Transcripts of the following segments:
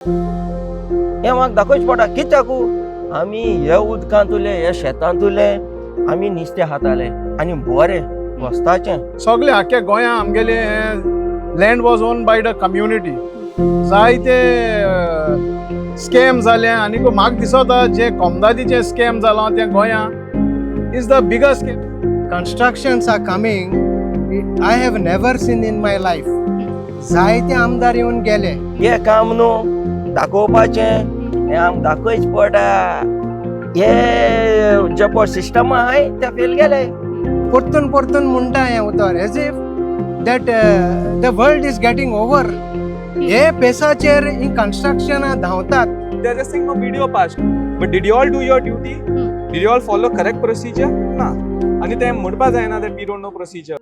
हें म्हाका दाखोवचें पडटा कित्याकू आमी हे उदकांतुले हे शेतांतुले आमी नुस्तें खाताले आनी बरें वस्ताचें सगळे आख्या गोंया आमगेले land was own by the community जायते स्कॅम जाले आनी म्हाका दिसता जे कोमदादीचे स्कॅम जाला ते गोंया is the biggest scam. Constructions are coming. I have never seen in my life. जायते आमदार येऊन गेले. हे काम न्हू दाखोवपाचें हें आमकां दाखोवचें पडटा हे जे पळय सिस्टम आहाय ते फेल गेले. परतून परतून म्हणटा हें उतर as if that the world is getting over. हे पेसाचेर ही कन्स्ट्रक्शनां धांवतात. They're just saying no video passed. But did you all do your duty? Did you all follow correct procedure? ना. आणि ते म्हणपा जायना that we don't know procedure.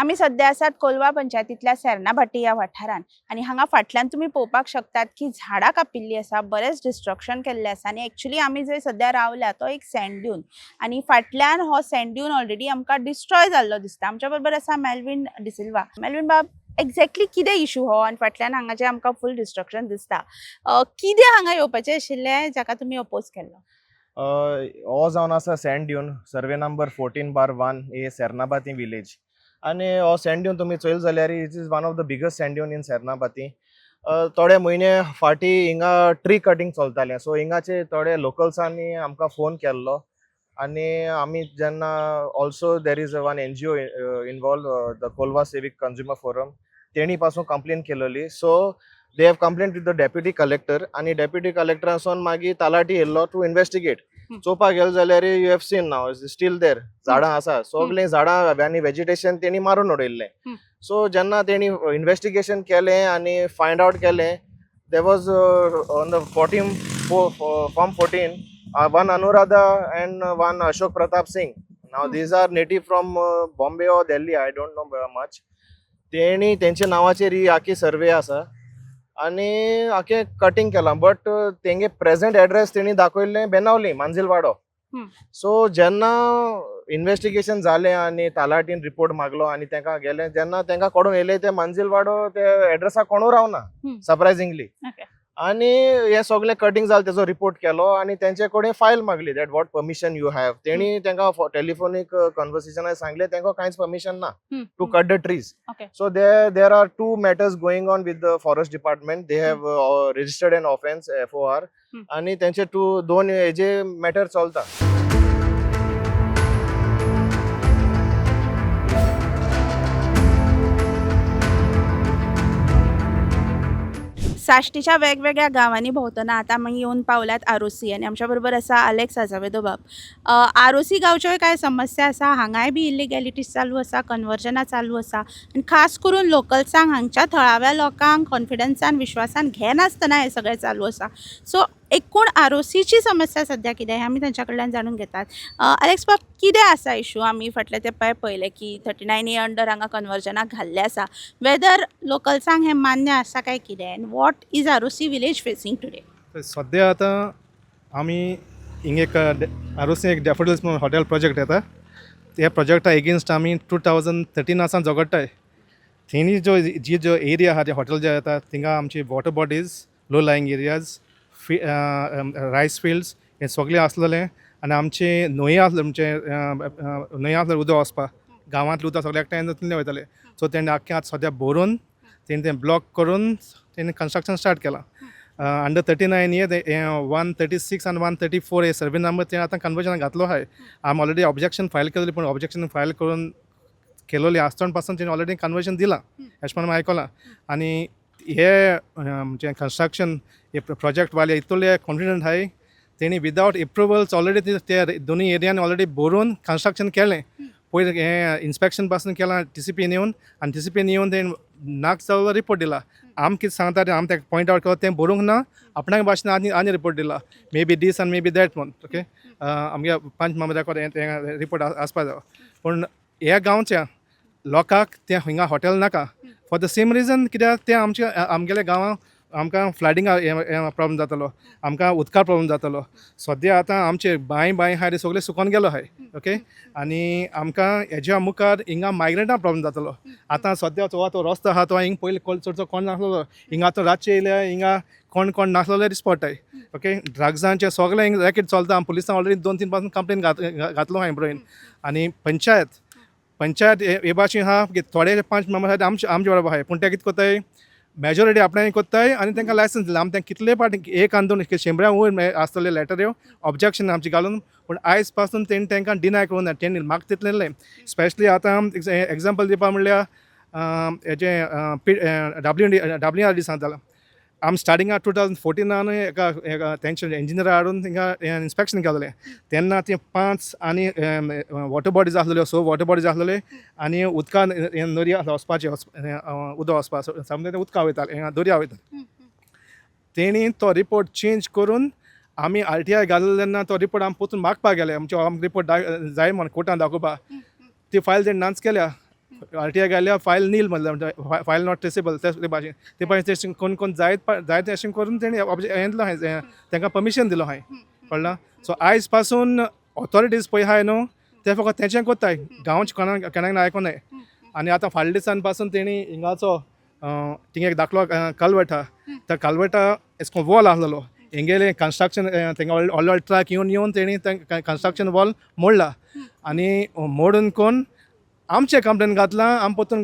आमी सध्या आसात कोलवा पंचायतींतल्या सेर्नाभाटी ह्या वाठारान आनी हांगा फाटल्यान तुमी पळोवपाक शकतात की झाडां कापिल्लीं आसा बरेंच डिस्ट्रक्शन केल्लें आसा आनी एक्चुअली आमी जंय सध्या रावल्या तो एक सँड ड्यून आनी फाटल्यान हो सँड ड्यून ऑलरेडी आमकां डिस्ट्रॉय जाल्लो दिसता. आमच्या बरोबर आसा मेल्विन डिसिल्वा. मेल्विन बाब एक्झॅक्टली कितें इशू हो आनी फाटल्यान हांगाचें आमकां फूल डिस्ट्रक्शन दिसता. कितें हांगा येवपाचें आशिल्लें जाका तुमी अपोज केल्लो? हो जावन आसा sand dune survey number 14/1 A Sernabatim village आनी हो सँड ड्यून तुमी चोयल जाल्यार it is one of the biggest sand dune in Sernabatim. थोडे म्हयने फाटी हिंगा ट्री कटींग चलतालें सो हिंगाचे थोडे लोकल्सांनी आमकां फोन केल्लो आनी आमी जेन्ना also there is one NGO involve the Colva civic consumer forum तेणी पासून कंप्लेन केलेली. So they have complain with the deputy collector आनी डेप्युटी कलेक्टरासून मागीर तलाटी येयल्लो टू इन्वेस्टिगेट. चोवपाक गेलो जाल्यार you have seen now still there झाडां आसा सगळीं झाडां आनी वेजिटेशन तेणी मारून उडयल्लें. सो जेन्ना तेणी इन्वेस्टिगेशन केलें आनी फायंड आवट केलें there was on the 14 form 14 one Anuradha and one Ashok Pratap Singh. Now these are native from Bombay or Delhi, I don't know much. तेणी तेंचे नांवाचेर ही आखी सर्वे आसा आनी आखे कटींग केलां बट तेंगे प्रेझेंट एड्रेस तेणी दाखयल्लें बेनावली मांजिलवाडो. सो जेन्ना इन्वेस्टिगेशन जालें आनी तलाटीन रिपोर्ट मागलो आनी तेंकां गेलें जेन्ना तेंकां कळून येयलें ते मांजिलवाडो ते एड्रेसाक कोणू रावना सरप्रायझिंगली. आनी हे सगळें कटींग जालें तेजो रिपोर्ट केलो आनी तेंचे कडेन फायल मागली that what permission you have. तेणी तेंकां टेलिफोनीक कन्वर्सेशनान सांगलें तेंकां कांयच परमिशन ना to cut the trees. So there are 2 matters going on with the forest department. They have registered an offence FOR आनी तेंचे 2 हेजे मॅटर चलता. साश्टीच्या वेगवेगळ्या गांवांनी भोंवतना आतां आमी येवन पावल्यात आरोसी आनी आमच्या बरोबर आसा अलेक्स आजावेदो बाब. आरोसी गांवच्योय कांय समस्या आसा हांगाय बी इलिगॅलिटीज चालू आसा कन्वर्जनां चालू आसा आनी खास करून लोकल्सांक हांगच्या थळाव्या लोकांक कॉन्फिडन्सान विश्वासान घेनासतना हें सगळें चालू आसा. सो एकूण आरोसीची समस्या सध्या कितें हें आमी तांच्या कडल्यान जाणून घेतात. अलेक्स बाब कितें आसा इशू? आमी फाटल्या तेंपार पळयलें की 39A अंडर हांगा कन्वर्जनाक घाल्लें आसा. वेदर लोकल्सांक हें मान्य आसा काय कितें and what is Arossim village facing today? सद्या आतां आमी हिंगा एक आरोसी एक डॅफोडिल्स म्हणून हॉटेल प्रोजेक्ट येता. त्या प्रोजेक्टा एगेन्स्ट आमी 2013 सावन झगडटाय. थंय जो एरिया आहा जे हॉटेल जे येता थिंगा आमची water bodies low lying areas रायस फिल्ड्स हें सगळें आसलेलें आनी आमचे न्हंय आसले म्हणजे न्हंय आसले उदक वचपाक गांवांतलें उदक सगळें एकठांय तितलें वयतालें. सो तेणें आख्खें आतां सद्या भरून तेणें तें ब्लॉक करून तेणें कन्स्ट्रक्शन स्टार्ट केलां. अंडर 39A 136 आनी 134 हे सर्वे नंबर ते आतां कन्वर्जनाक घातलो आहाय. आमी ऑलरेडी ऑब्जेक्शन फायल केलेली पूण ऑब्जेक्शन फायल करून केलोली आसतना पासून तेणें ऑलरेडी कन्वर्जन दिलां अशें म्हणून आयकलां. आनी हे म्हणजे कन्स्ट्रक्शन हे प्रोजेक्ट वाले इतले कॉन्फिडंट आहाय तेणी विदावट एप्रुवल्स ऑलरेडी ते दोनूय एरियांनी ऑलरेडी भरून कन्स्ट्रक्शन केलें. पयलीं हें इन्स्पेक्शन पासून केलां TCPन येवन आनी TCPन येवन तेणें नाक जाल्लो रिपोर्ट दिला. आमी कितें सांगता आमी तेका पॉयंट आवट केलो तें बरोवंक ना आपणाक भाशेन आनी रिपोर्ट दिला मे बी दीस आनी मे बी दॅट म्हणून. ओके आमगे पंच मेंबराक हें रिपोर्ट आसपा जाय पूण ह्या गांवच्या लोकांक ते हिंगा हॉटेल नाका फॉर द सेम रिजन कित्याक ते आमगेल्या गांवांत आमकां फ्लडिंगा प्रॉब्लम जातालो, आमकां उदका प्रॉब्लम जातालो. सद्या आतां आमचे बांय आहाय ते सगळे सुकोन गेलो आहाय. ओके, आनी आमकां हेज्या मुखार हिंगा मायग्रंटां प्रॉब्लम जातालो. आतां सद्या तो रस्तो आहा तो हिंग पयलीं चडसो कोण नासलो. हिंगा आतां रातचे येयल्या हिंगा कोण नासलेले दिसपडटाय. ओके, ड्रग्सांचे सगळे हिंग रॅकेट चलता. पुलिसां ऑलरेडी 2-3 पासून कंप्लेन घातलो हांवें ब्रोइन. आनी पंचायत हे भाशेन आहा की थोडे 5 मेंबर आहात आमचे बरोबर आहाय, पूण ते कितें कोत्ताय मेजॉरिटी आपणान कोत्ताय आनी तांकां लायसन्स दिला. आमी तांकां कितले पाटी एक आनी दोन 100 वयर आसतले लेटर ऑब्जेक्शन आमची घालून, पूण आयज पासून तेणी तांकां डिनाय करूं ना. तेणी म्हाका तितलें स्पेशली आतां एग्जाम्पल दिवपा म्हणल्यार हेजे WNRD सांगतालो. आमी स्टार्टिंगा 2014 एका तेंचे इंजिनियर हाडून थिंगा इन्स्पेक्शन केलेलें. तेन्ना ते 5 आनी वॉटर बॉडीज आसलेल्यो, 6 वॉटर बॉडीज आसलेले आनी उदकान दर्या वचपाचें उदक वचपाक समजा ते उदका वयताले दर्या वयताले. तेणी तो रिपोर्ट चेंज करून आमी RTI घालले तेन्ना तो रिपोर्ट आमी पोतून मागपाक गेले. आमचो रिपोर्ट जाय म्हण कोर्टान दाखोवपाक. ती फायल तेणी नाच केल्या. RTI घाल्या फायल नील म्हणल्यार फायल नॉट ट्रेसेबल ते भाशेन. ते भाशेन कोण जायत अशें करून तेणी हें दिलो हांवें तांकां परमिशन दिलो हांवें. कळ्ळां. सो आयज पासून ऑथॉरिटीज पळय आहाय न्हू ते फकत तेंचें कोत्ताय, गांवचे कोणाक आयकोनाय. आनी आतां फाटल्या दिसान पासून तेणी हिंगाचो थिंगा एक दाखलो कल्वट आहा. त्या कल्वटा एश कोन वॉल आसलेलो. हिंगेले कन्स्ट्रक्शन तेंगा व्हडलो ट्रक येवन तेणी कन्स्ट्रक्शन वॉल मोडला. आनी मोडून कोण आमचे कंप्लेन घातला, आमी पोतून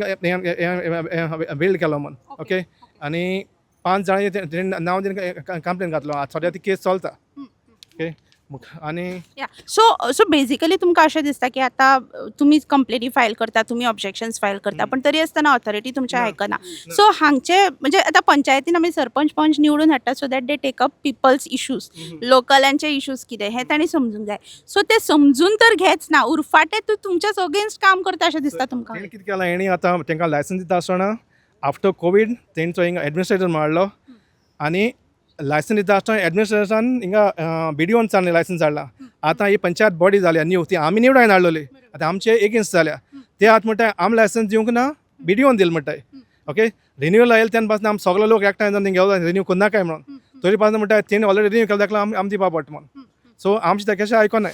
बिल्ड केलो म्हूण. ओके, आनी 5 जाणांनी नांव दिवन कंप्लेन घातलो. सद्या ती केस चलता. ओके, आनी सो बेसिकली तुमकां अशें दिसता की आतां तुमी कंप्लेनी फायल करता, तुमी ऑब्जेक्शन्स फायल करता, पण तरी आसतना ऑथॉरिटी तुमचें आयकना. सो हांगचे म्हणजे आतां पंचायतीन आमी सरपंच निवडून हाडटा so that they take up peoples issues, लोकलांचे इश्यूज कितें हें तांणी समजूंक जाय. सो ते समजून तर घेच ना, उरफाटे तूं तुमच्याच अगेन्स्ट काम करता अशें दिसता तुमकां. तेणी कितें केलां, हेणी आतां तांकां लायसन्स दिता आसतना आफ्टर कोवीड तेंचो हिंगा एडमिनिस्ट्रेटर मारलो. आनी लायसन्स दिता आसतना एडमिनिस्ट्रेशन हिंगा BDOन चाललें लायसन्स हाडला. आतां ही पंचायत बॉडी जाल्या न्यू, ती आमी निवडायन हाडलोली. आतां आमचे एगेन्स्ट जाल्या. ते आतां म्हणटाय आमी लायसन्स दिवंक ना, BDOन दिल म्हणटाय. ओके, रिन्यूवल येयले तेन्ना पासून आमी सगळे लोक एकठांय जावन थिंगा रिन्यू करनाकाय म्हणून. तरी पासून म्हणटाय तेणी ऑलरेडी रिन्यू केला दाखला आमी दिवपा पडटा म्हणून. सो आमचे ते कशें आयकोनाय.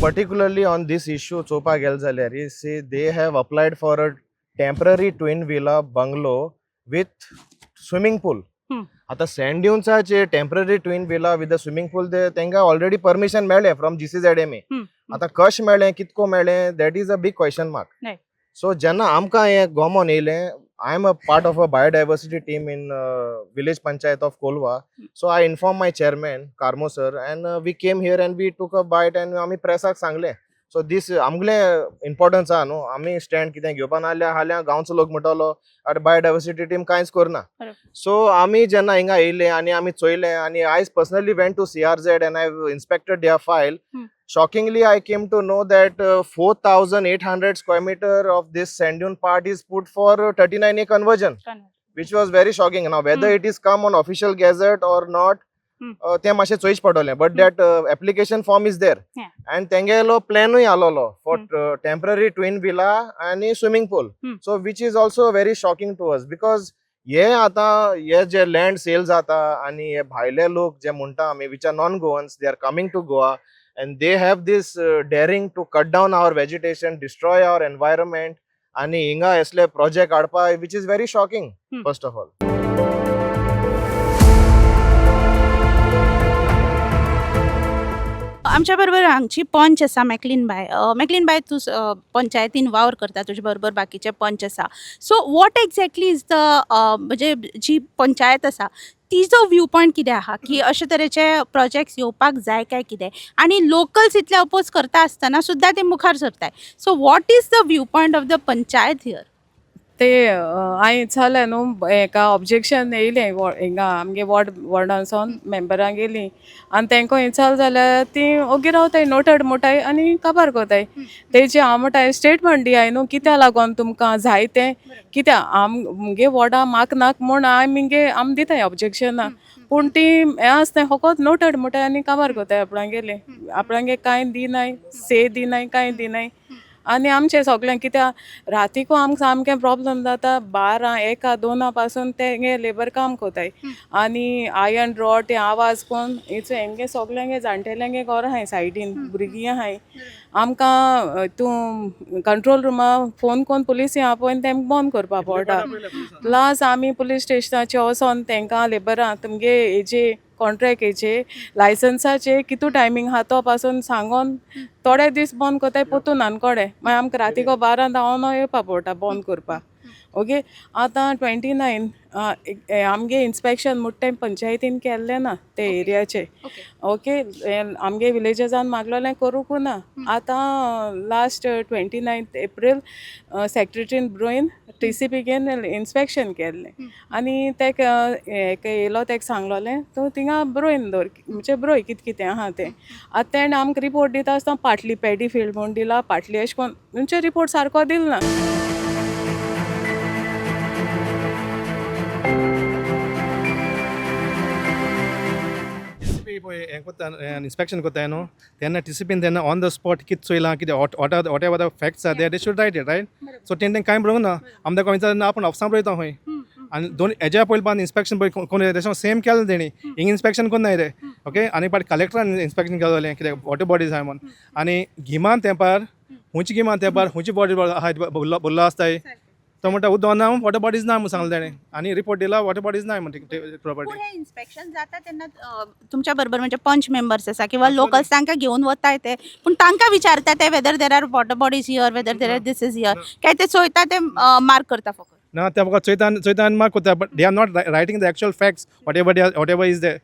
Particularly on this issue, Chopa Gelzaleri say they have applied for a temporary twin villa bungalow with swimming pool. आता सँड ड्यून्साचे temporary twin villa with the swimming pool ते तांकां ऑलरेडी परमिशन मेळ्ळें फ्रॉम GCZMA. आतां कशें मेळ्ळें, कितको मेळ्ळें, that is a big question mark. So जेन्ना आमकां हें गोमोन येयलें, I am a part of a biodiversity team in village panchayat of Kolwa. So I informed my chairman Karmo sir, and we came here and we took a bite and आमी प्रेसाक सांगलें. So दीस आमगेले importance आहा न्हू, आमी stand कितें घेवपा नाल्या गांवचो लोक म्हणटलो आतां बायोडायवर्सिटी टीम कांयच करना. सो आमी जेन्ना हिंगा येयले आनी आमी चोयलें आनी आयज personally went to CRZ and I inspected their file. Shockingly, I came to know that 4,800 square meter of this sand dune part is put for 39A conversion, which was very shocking. Now, whether it is come on official gazette or not, ते मातशें चोयच पडटलें. But that application form is there, and तेंगेलो प्लॅनूय आलोलो for temporary twin villa आणि swimming pool. So which is also very shocking to us, because हे आतां हे जे land sale जाता आनी हे भायले लोक जे म्हणटा आमी which are non-Goans, they are coming to Goa. And they have this daring to cut down our vegetation, destroy our environment, and hinga asle project adpa, which is very shocking. First of all, आमच्या बरोबर हांगची पंच आसा मॅकलीन bye, तूं पंचायतीन वावर करता, तुजे बरोबर बाकीचे पंच आसा. So what exactly is the म्हणजे जी पंचायत आसा तिजो व्यू पॉयंट कितें आहा, की अशे तरेचे प्रोजेक्ट्स येवपाक जाय काय कितें, आनी लोकल्स इतले अपोज करता आसतना सुद्दां ते मुखार सरताय. So what is the view point of the panchayat here? ते हांवें इचारलें न्हू हेका ऑब्जेक्शन येयलें हिंगा आमगे वॉर्डानसून मेंबरां गेलीं आनी तांकां इचारलें जाल्यार तीं ओगी रावताय नोटेड म्हणटाय आनी काबार कोताय तेजे हांव म्हणटाय स्टेटमेंट दियाय न्हू कित्या लागोन तुमकां जाय तें कित्या आमगे वॉर्डा म्हाका नाक म्हूण आमी दिताय ऑब्जेक्शनां पूण ती हें आसताय फकत नोटेड म्हणटाय आनी काबार कोताय आपणागेलें आपणागे कांय दिनाय से दिनाय कांय दिनाय आनी आमचें सगळें कित्या रातीकू आमकां सामकें प्रॉब्लम जाता 12, 1, 2 पासून तेंगे लेबर काम कोताय आनी आयर्न रॉड ते आवाज कोन्न हेचो हेंगे सगळ्यांगे जाणटेल्यांगे घर आहाय सायडीन भुरगीं आहाय आमकां तूं कंट्रोल रुमा फोन कोन्न पुलिसी आपयन तेंकां बंद करपा पडटा प्लस आमी पुलीस स्टेशनाचे वोसोन तेंकां लेबरां तुमगे हेजे कॉन्ट्रॅक्ट हेचे लायसन्साचे कितू टायमींग आहा तो पासून सांगोन थोडे दीस बंद कोताय पोतून आनकोडे मागीर आमकां रातीको 12 धांवोन येवपा पडटा बंद करपा ओके आतां 29 आमगे इन्स्पेक्शन मुट्टे पंचायतीन केल्लें ना ते एरियाचे ओके आमगे विलेजान मागलोलें करूंक ना आतां लास्ट 29 एप्रील सेक्रेटरीन ब्रोइन TCP घेन इन्स्पेक्शन केल्लें आनी तेका येयलो तेका सांगलोलें तूं थिंगा ब्रोइन दवर म्हणजे ब्रोय कितें आहा तें आतां तेणें आमकां रिपोर्ट दिता आसतना पाटली पॅडी फील्ड म्हूण दिला पाटली अशें कोन्न म्हणजे रिपोर्ट सारको दिल ना TCP पळय हें कोत्ता इन्स्पेक्शन कोत्ताय न्हू तेन्ना TCPन तेन्ना ऑन द स्पॉट कितें चोयलां कितें whatever the facts are they should write it write so तेणें कांय बरोवंक ना आमकां विचारना आपूण ऑफिसान पळयता खंय आनी दोन हेज्या पयलीं इन्स्पेक्शन पळय कोण तेशें सेम केलें तेणी हिंग इन्स्पेक्शन कोन्नाय रे ओके आनी पाट कलेक्टरान इन्स्पेक्शन केलें कितें वॉटर बॉडीज आहाय म्हूण आनी गिमान तेंपार हुंयची गिमान तेंपार हुंयची बॉडी आहाय बोल्लो आसताय तो म्हणटा उदो ना वॉटर बॉडीज ना म्हूण सांगलें तेणें आनी रिपोर्ट दिला वॉटर बॉडीज ना म्हणटा प्रॉपर्टी हे इन्स्पेक्शन जाता तेन्ना तुमच्या बरोबर म्हणजे पंच मेंबर्स आसा किंवा लोकल्स तांकां घेवन वताय ते पूण तांकां विचारता ते whether there are water bodies here whether there are this is here काय ते चोयता ते मार्क करता फकत ना ते फकत चोयतान मार्क कोत्ता but they are not writing the actual facts what ever is they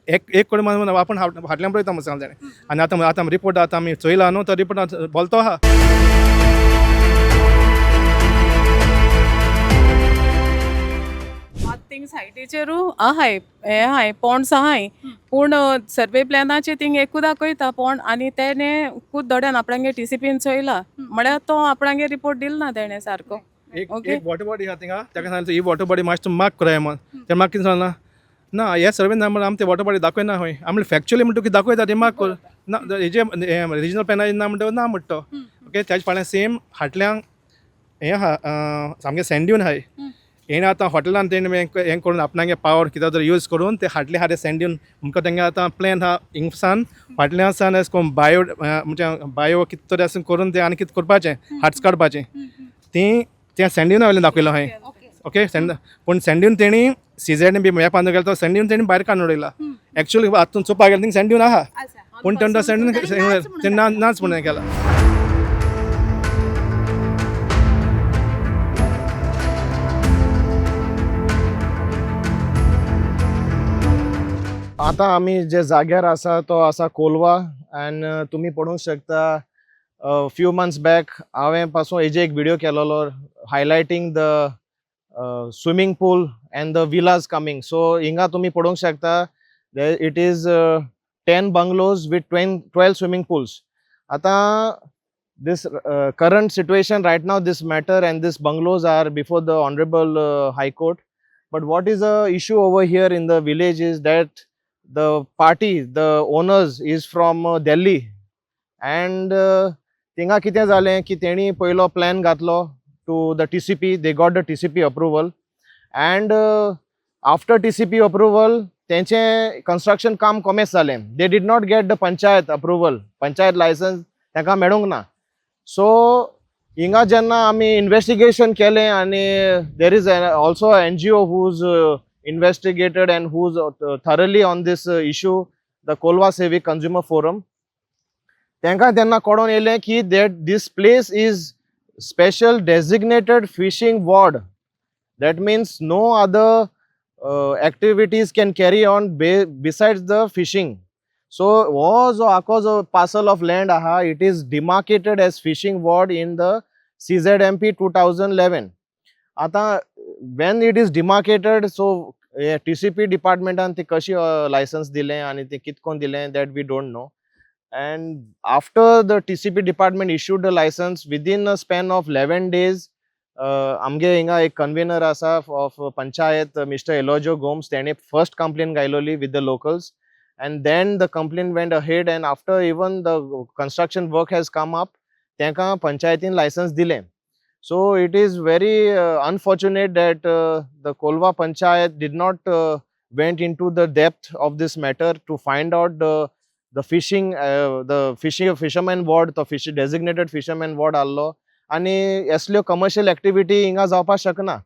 एक कडेन म्हणून आपूण फाटल्यान पळयता म्हूण सांगलें तेणें आनी आतां रिपोर्ट आतां आमी चोयला न्हू तो रिपोर्ट बोलतो आहा थिंग सायटीचेरू आहाय हे आहाय पॉन्ड्स आहाय पूण सर्वे प्लॅनाचे थिंग एकू दाखयता पॉन्ड आनी तेणें खूब दोड्यान आपणागे TCPन चोयला म्हळ्यार तो आपणागे रिपोर्ट दिल ना तेणें सारको एक वॉटर बॉडी आहा थिंगा ताका सांगलें ही वॉटर बॉडी मातशें मार्क कराय म्हण तें म्हाका कितें सांगलां ना हे सर्वे नंबर आमी ते वॉटर बॉडी दाखयना खंय आमी फॅक्च्युअली म्हणटा कितें दाखयता ते मार्क कर ना हेजे रिजनल प्लॅनाचें ना म्हणटा ना म्हणटा ओके त्याच्या फाटल्यान सेम फाटल्यान हें आहा सामकें सँड्यून आहाय हेणें आतां हॉटेलान तेणें हें करून आपणागे पावर कितें तरी यूज करून ते हाडले आहा ते सँड्यून आमकां तेंगे आतां प्लॅन आहा हिंगसान फाटल्यान सान एश कोन्न बायो म्हणजे बायो कितें तरी अशें करून तें आनी कितें करपाचें हार्ट्स काडपाचें तीं त्या सँड्यूना वयल्यान दाखयलो हांवें ओके पूण सँड्यून तेणी CZ बी मॅप बांदून गेलो तो सँड्यून तेणी भायर काडून उडयला एक्चुअली हातून चोवपाक गेलो थिंग सँड्यून आहा पूण तेन्ना सँड्यून तें नाच म्हणून केला आता आम्ही जे जाग्यार आसा तो आसा कोलवा अँड तुम्ही पळोवंक शकता फ्यू मंथ्स बॅक हांवें पासून हेजे एक व्हिडिओ केलोलो highlighting the swimming pool and the villas coming so हिंगा तुम्ही पळोवंक शकता it is 10 bungalows with 12 swimming pools. आता this current situation right now, this matter and this bungalows are before the honorable High Court. But what is the issue over here in the village is that the party, the owners is from Delhi and थिंगा कितें जालें की तेणी पयलो plan घातलो to the TCP. They got the TCP approval and after TCP approval तेंचे construction काम कमेस जालें. They did not get the panchayat approval, panchayat license तांकां मेळूंक ना. So हिंगा जेन्ना आमी इन्वेस्टिगेशन केलें आनी there is also an NGO who's investigated and who's thoroughly on this issue, the Kolwa Civic Consumer Forum. तांकां तेन्ना कळोन येयलें की that this place is special designated fishing ward. That means no other activities can carry on besides the fishing. So was a parcel of land aha, it is demarcated as fishing ward in the CZMP 2011. आता when it is demarcated so TCP डिपार्टमेंटान ती कशी licence दिलें आनी ते कितकोन दिलें that we don't know. And after the TCP department issued the license, within a span of 11 days, आमगे हिंगा एक कन्व्हेनर आसा ऑफ पंचायत मिस्टर एलोजो गोम्स तेणे फर्स्ट कंप्लेन गायलोली with the locals, and then the complaint went ahead, and after even the construction work has come up, तेंका पंचायतीन license दिलें. So it is very unfortunate that the Kolva Panchayat did not went into the depth of this matter to find out the fisherman ward, the designated fisherman ward allo, आणि असल्यो commercial activity हिंगा जावपा शकना.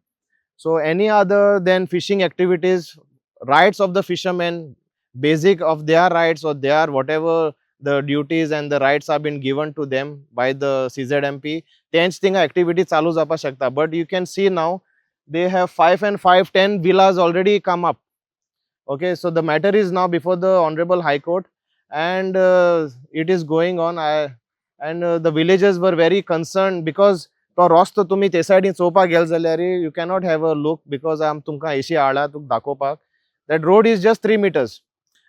So any other than fishing activities, rights of the fishermen, basic of their rights or their whatever the duties and the rights have been given to them by the CZMP, तेंच थिंगा activity चालू जावपा शकता. But you can see now they have 5 and 5 10 villas already come up. Okay, so the matter is now before the Honorable High Court, and it is going on. And the villagers were very concerned because to rosto तुम्ही ते सायडीन चोवपाक गेल जाल्यार you cannot have a look, because आम तुमकां एशी हाडला तुका दाखोवपाक. That road is just 3 meters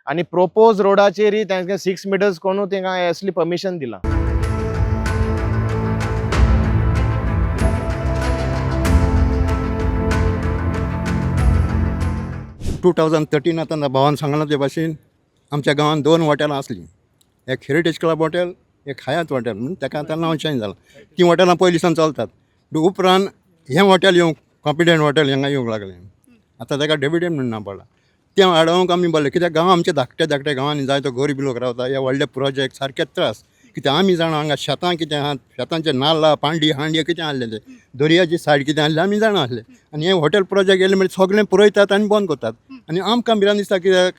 आणि proposed रोडाचेर तांकां 6 meters कोणू तांकां असली परमिशन दिला. 2013 आतां भावान सांगला ते भाशेन आमच्या गांवांत 2 हॉटेलां आसलीं. एक हेरिटेज क्लब हॉटेल, एक हयात हॉटेल, म्हणून ताका आतां नांव चेंज जालां. ती हॉटेलां पयलींसान चलतात. उपरांत हें हॉटेल येवंक, कॉम्पिडंट हॉटेल हांगा येवंक लागलें. आतां ताका डेबिडेंट म्हणून नांव पडलां. तें वाडोवंक आमी बोल्ले, कित्याक गांवां आमचे धाकट्या धाकट्या गांवांनी जायतो गरीब लोक रावता. हे व्हडले प्रोजेक्ट सारकेच त्रास, कित्याक आमी जाणा हांगा शेतां कितें आहात, शेतांचे नाल्ला, पांडी हांडी कितें आहलें तें, दर्याची सायड कितें आहलें आमी जाणा आहलें. आनी हे हॉटेल प्रोजेक्ट येयले म्हणजे सगळें पुरयतात आनी बंद करतात. आनी आमकां भिरांत दिसता कित्याक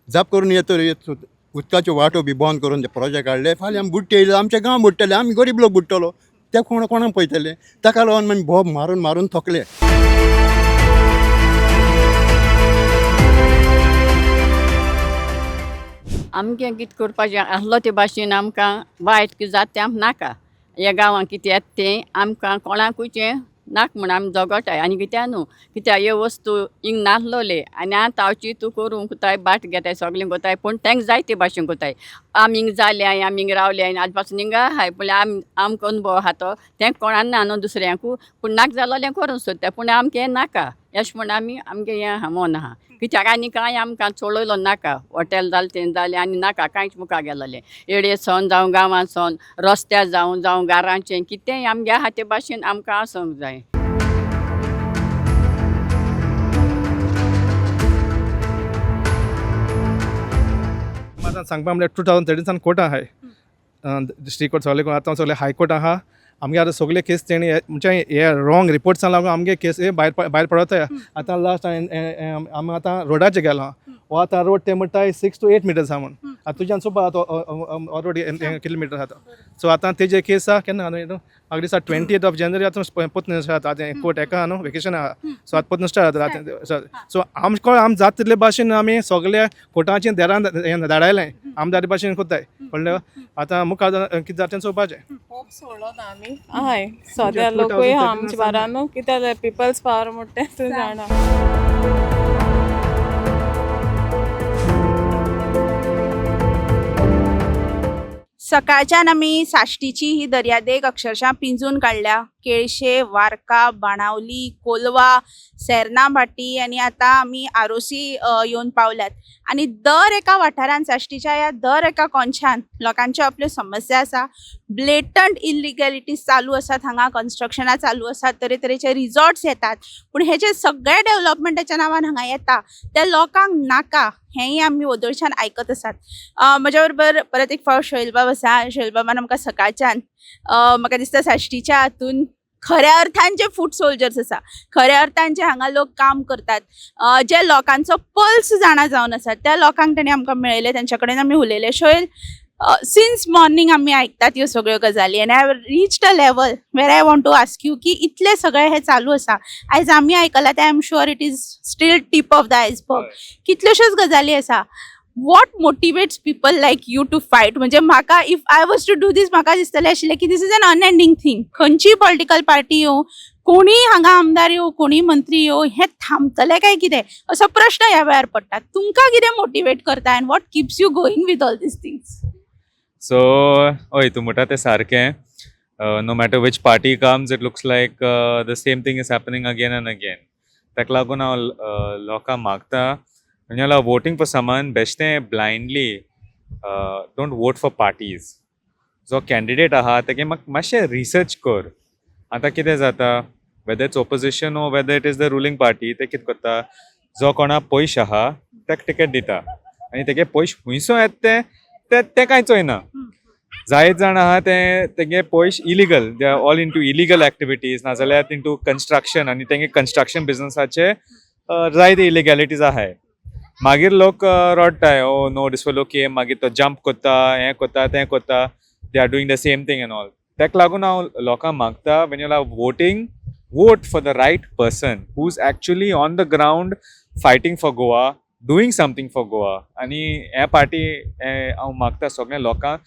जाप करून येतो उदकाच्यो वाटो बी बंद करून ते प्रोजेक्ट हाडले, फाल्यां आमी बुडटे येयले, आमचे गांव बुडटले, आमी गरीब लोक बुडटलो, ते कोणाक पळयतले. ताका लागून मागीर भोब मारून मारून थकले. आमगे कितें करपाचें आसलो ते भाशेन आमकां वायट कितें जाता तें आमकां नाका. ह्या गांवांत कितें येता तें आमकां कोणाकूय नाक म्हण आमी जगताय. आनी कित्याक न्हू, कित्याक ह्यो वस्तू हिंग नासलोले आनी आतां हांव चिंतू करूं कोताय, बाट घेताय, सगळें कोताय, पूण तेंक जाय ते भाशेन कोताय. आमी हिंग जाल्याय, आमी हिंग रावल्याय, आनी आज पासून हिंगा आहाय, पूण आमकां अनुभव आहा तो तें कोणाक ना न्हू दुसऱ्यांकू, पूण नाक जालोलें करूं सोदता, पूण आमकां हें नाका. अशें म्हण आमी आमगे हें मन आहा. कित्याक आनी कांय आमकां चोळयलो नाका. हॉटेल जालें तें जालें आनी नाका कांयच मुखार गेलोलें. एडे सोन जावं गांवां सोन, रस्त्यार जावं घरांचें कितेंय आमगे आहा ते भाशेन आमकां आसूंक जाय. आतां सांगपा म्हळ्यार 2013 कोर्ट आहाय, डिस्ट्रिक्ट कोर्ट सगळे आतां सगळे हायकोर्ट आहा. आमगे आतां सगळे केस तेणी म्हणजे हे रॉंग रिपोर्ट्सां लागून आमगे केस भायर पडताय. आतां लास्ट आमी आतां रोडाचेर गेलो, हो आतां रोड ते म्हणटाय 6 to 8 meters आहा म्हणून. आतां तुज्यान चोवपा ऑलरेडी किलोमिटर आहा. सो आतां तेजे केस आहा केन्ना म्हाका दिसता 20th of January आतां पोतन स्टार्ट आतां कोर्ट हेका न्हू वेकेशन आहा. सो आतां पोतन स्टार्ट जाता. सो आम जाता तितले भाशेन आमी सगळ्या कोर्टाचें देरान धाडायलें, आमदारी भाशेन कोत्ताय. कळ्ळें? आतां मुखार कितें जाता तें चोवपाचें. होप सोडलो ना आमी आहाय सद्या लोकूय आहा आमच्या बारान न्हू, कित्याक पिपल्स पावर म्हणटा तूं जाणा. सकाळच्यान आमी साश्टीची ही दर्यादेग अक्षरशः पिंजून काडल्या. केळशे, वार्का, बाणावली, कोलवा, सेर्नाभाटी आणि आता आमी आरोसी येवन पावल्यात. आणि दर एका वाठारान साश्टीच्या या दर एका कोनशान लोकांच्यो आपल्यो समस्या आसा. ब्लेटंट इलिगॅलिटीज चालू आसात, हांगा कन्स्ट्रक्शनां चालू आसात, तरेतरेचे रिजॉर्ट्स येतात, पूण हे जे सगळे डेव्हलपमेंटाच्या नांवान हांगा येता ते लोकांक नाका हेंय आमी वदळच्यान आयकत आसात. म्हज्या बरोबर परत एक फावट शैलबाब आसा. शैलबाबान आमकां सकाळच्यान म्हाका दिसता साश्टीच्या हातून खऱ्या अर्थान जे फूट सोल्जर्स आसा, खऱ्या अर्थान जे हांगा लोक काम करतात, जे लोकांचो पल्स जाणा जावन आसात, त्या लोकांक ताणें आमकां मेळयले, तांच्या कडेन आमी उलयले. शैल, सिन्स मॉर्निंग आमी आयकतात ह्यो सगळ्यो गजाली, and I have reached a level where I want to ask you की इतले सगळे हे चालू आसा. आयज आमी आयकलां ते I am sure it is still tip of the iceberg. कितल्योश्योच गजाली आसा. What motivates people like you to fight? म्हणजे म्हाका if I was to do this म्हाका दिसतलें आशिल्लें की this is an unending thing. खंयचीय पॉलिटिकल पार्टी येवं, कोणी हांगा आमदार येवं कोणी मंत्री येवं हे थांबतले काय कितें असो प्रश्न ह्या वेळार पडटा. तुमकां कितें मोटिवेट करता end what kips you going with all these things? So हय तूं म्हणटा तें सारकें. No matter which party comes, it looks like the same thing is happening again and again. ताका लागून हांव लोकांक मागता म्हणजे voting for someone बेश्टें blindly don't vote for parties. जो candidate आहा तेगे मातशें research कर. आतां कितें जाता whether it's opposition or whether it is the ruling party, ते कितें करता जो कोणा पयश आहा ताका टिकेट दिता आनी तेगे पयश खुंयसो येता ते कांय चोयना. जायत जाण आहा तेगे पयश illegal, they are all into illegal activities नाजाल्यार इंटू कन्स्ट्रक्शन आनी तेगे कन्स्ट्रक्शन बिजनसाचे जायते इलिगॅलिटीज आहाय. मागीर लोक रडटाय ओ नो डिसफोलो केम मागीर तो जंप कोत्ता हें कोत्ता तें कोत्ता, they are doing the same thing and all. ताका लागून हांव लोकांक मागता when you are voting, vote for the right person who's actually on the ground fighting for Goa, doing something for Goa. आनी हे पार्टी हांव मागता सगळ्या लोकांक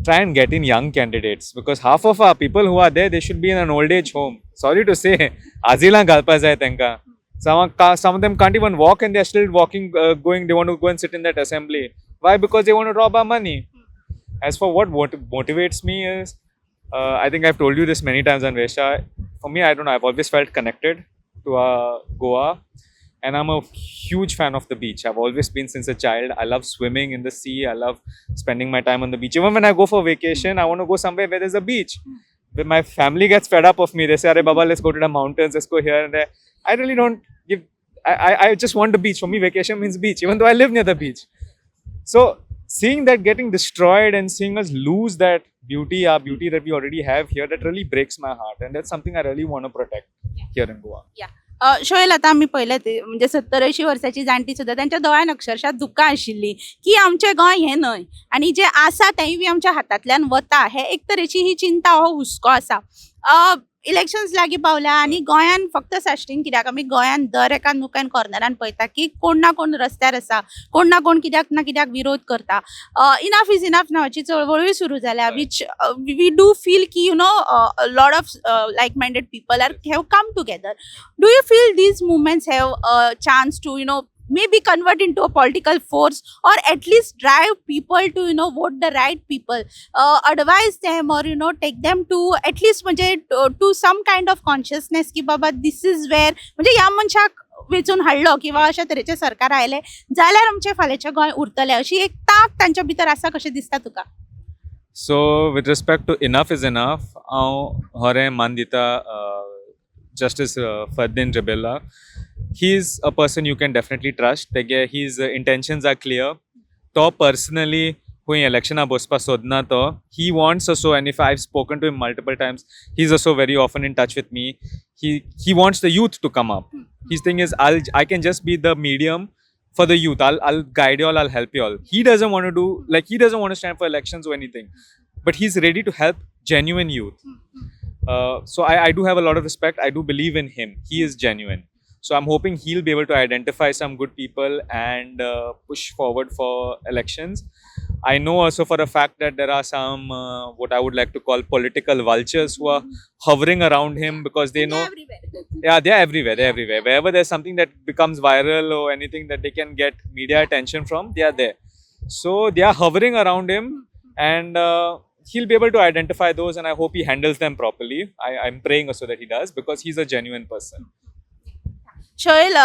try and get in young candidates because half of our people who are there, they should be in an old age home. Sorry to say, azilan galpa jay tenka. Some of them can't even walk and they're still walking, going, they want to go and sit in that assembly. Why? Because they want to rob our money. As for what motivates me is, I think I've told you this many times, Anvesha. For me, I don't know, I've always felt connected to Goa. And I'm a huge fan of the beach. I've always been since a child. I love swimming in the sea. I love spending my time on the beach. Even when I go for vacation, I want to go somewhere where there's a beach. When my family gets fed up of me, they say, "Arey Baba, let's go to the mountains. Let's go here and there." I really don't give. I just want the beach. For me, vacation means beach. Even though I live near the beach. So seeing that getting destroyed and seeing us lose that beauty, our beauty that we already have here, that really breaks my heart. And that's something I really want to protect here in Goa. Yeah. शोएल आता आम्ही पळयलें ते म्हणजे 70-80 वर्सांची जाणटी सुद्दां त्यांच्या दोळ्यान अक्षरशः दुकां आशिल्ली की आमचें गोंय हें न्हय आनी जें आसा तेंय बी आमच्या हातांतल्यान वता हे एक तरेची ही चिंता हो हुस्को आसा. इलेक्शन्स लागीं पावल्या आनी गोंयान फक्त साश्टीन कित्याक आमी गोंयान दर एका नुकान कॉर्नरान पळयता की कोण ना कोण रस्त्यार आसा, कोण ना कोण कित्याक ना कित्याक विरोध करता. इनफ इज इनफ नांवाची चळवळूय सुरू जाल्या विच वी डू फील की you know lot of like minded people have come together. Do you feel these movements have chance to you know maybe convert into a political force or at least drive people to you know vote the right people, advise them or you know take them to at least म्हणजे to some kind of consciousness की बाबा this is where म्हणजे ह्या मनशाक वेचून हाडलो किंवा अशा तरेचे सरकार आयले जाल्यार आमचे फाल्याचे गोंय उरतले अशी एक ताक तांच्या भितर आसा कशें दिसता तुका? So with respect to enough is enough, हांव होरें मान दिता Justice Fardin Rebella. He's a person you can definitely trust. His intentions are clear. To personally, who election bospa sodna to, he wants also, and if I've spoken to him multiple times, he's also very often in touch with me. He wants the youth to come up. His thing is, I can just be the medium for the youth. I'll guide you all. I'll help you all. He doesn't want to do he doesn't want to stand for elections or anything, but he's ready to help genuine youth. So I do have a lot of respect. I do believe in him. He is genuine. So I'm hoping he'll be able to identify some good people and push forward for elections. I know also for a fact that there are some what I would like to call political vultures who are hovering around him because they know. Yeah, they're everywhere. They're everywhere. Wherever there's something that becomes viral or anything that they can get media attention from, they are there. So they are hovering around him and he'll be able to identify those and I hope he handles them properly. I'm praying also that he does because he's a genuine person. शोएल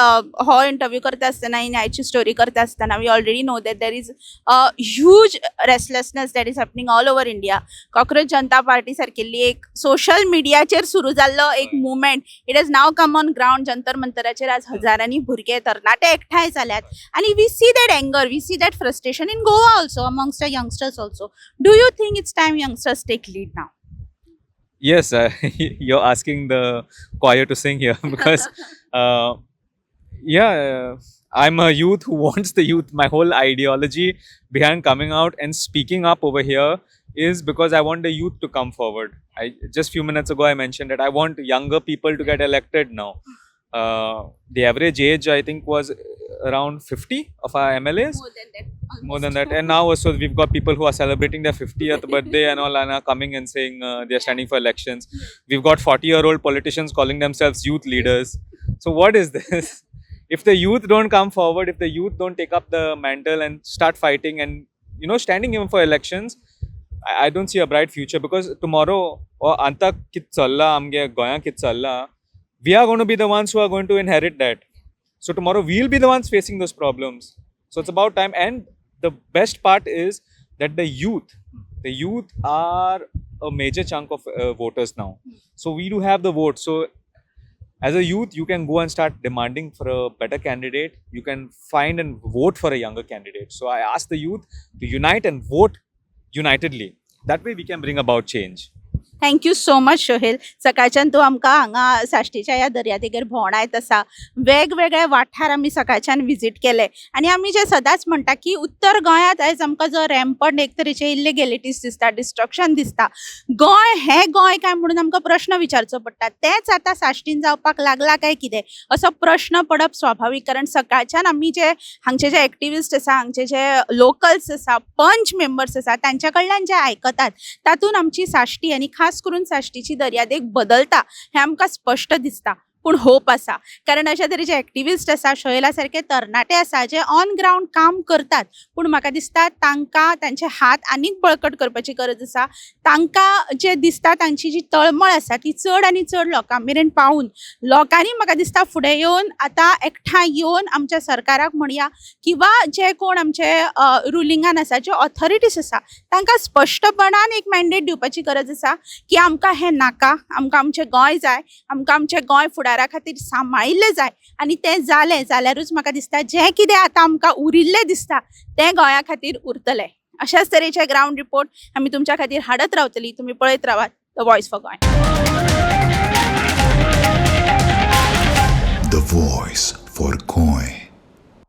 हो interview करता आसतना न्यायची story करता आसतना we already know that there is huge restlessness that is happening all over India. Cockroach Janata party सारकिल्ली एक social मिडियाचेर सुरू जाल्लो एक movement it has now come on ground. Jantar मंतराचेर आज हजारांनी भुरगे तरणाटे एकठांय जाल्यात आनी we see that anger, we see that frustration in Goa also amongst the youngsters also. Do you think it's time youngsters take lead now? Yes, you're asking the choir to sing here because I'm a youth who wants the youth. My whole ideology behind coming out and speaking up over here is because I want the youth to come forward. Just few minutes ago I mentioned that I want younger people to get elected now. The average age I think was around 50 of our MLAs. More than that. more than that. And now also we've got people who are celebrating their 50th birthday and all, and are coming and saying they're standing for elections. We've got 40-year-old politicians calling themselves youth leaders. So what is this? If the youth don't come forward, if the youth don't take up the mantle and start fighting and standing even for elections, I don't see a bright future, because tomorrow or anta kit challa amge goya kit challa, we are going to be the ones who are going to inherit that. So tomorrow we'll be the ones facing those problems. So it's about time. And the best part is that the youth are a major chunk of voters now. So we do have the vote. So as a youth, you can go and start demanding for a better candidate. You can find and vote for a younger candidate. So I ask the youth to unite and vote unitedly. That way we can bring about change. Thank you so much Sohel. सकाळच्यान तूं आमकां हांगा साश्टीच्या ह्या दर्यादेगेर भोंवडायत आसा. वेगवेगळे वाठार आमी सकाळच्यान विजीट केले आनी आमी जे सदांच म्हणटा की उत्तर गोंयांत आयज आमकां जो रॅम्पंट एक तरेचे इल्लिगॅलिटीज दिसता, डिस्ट्रक्शन दिसता, गोंय हें गोंय काय म्हणून आमकां प्रश्न विचारचो पडटा. तेंच आतां साश्टीन जावपाक लागला काय कितें असो प्रश्न पडप स्वाभावीक. कारण सकाळच्यान आमी जे हांगचे जे एक्टिविस्ट आसा, हांगचे जे लोकल्स आसा, पंच मेंबर्स आसा, तांच्या कडल्यान जे आयकतात तातूंत आमची साश्टी आनी खास करून साश्टीची दर्यादेग बदलता हें आमकां स्पश्ट दिसता. पूण होप आसा, कारण अशे तरेचे एक्टिविस्ट आसा, शोयला सारके तरणाटे आसा जे ऑन ग्रावंड काम करतात. पूण म्हाका दिसता तांकां तांचे हात आनीक बळकट करपाची गरज आसा. तांकां जे दिसता तांची जी तळमळ आसा ती चड आनी चड लोकां मेरेन पावून लोकांनी म्हाका दिसता फुडें येवन आतां एकठांय येवन आमच्या सरकाराक म्हणया किंवा जे कोण आमचे रुलिंगान आसा, जे ऑथॉरिटीज आसा, तांकां स्पश्टपणान एक मॅन्डेट दिवपाची गरज आसा की आमकां हें नाका, आमकां आमचें गोंय जाय, आमकां आमचें गोंय फुडारा खातीर सांबाळिल्लें जाय. आनी तें जालें जाल्यारूच म्हाका दिसता जें कितें आतां आमकां उरिल्लें दिसता तें गोंया खातीर उरतलें. अशाच तरेचे ग्रावंड रिपोर्ट आमी तुमच्या खातीर हाडत रावतलीं. तुमी पळयत रावात the voice for Goa. The Voice for Goy.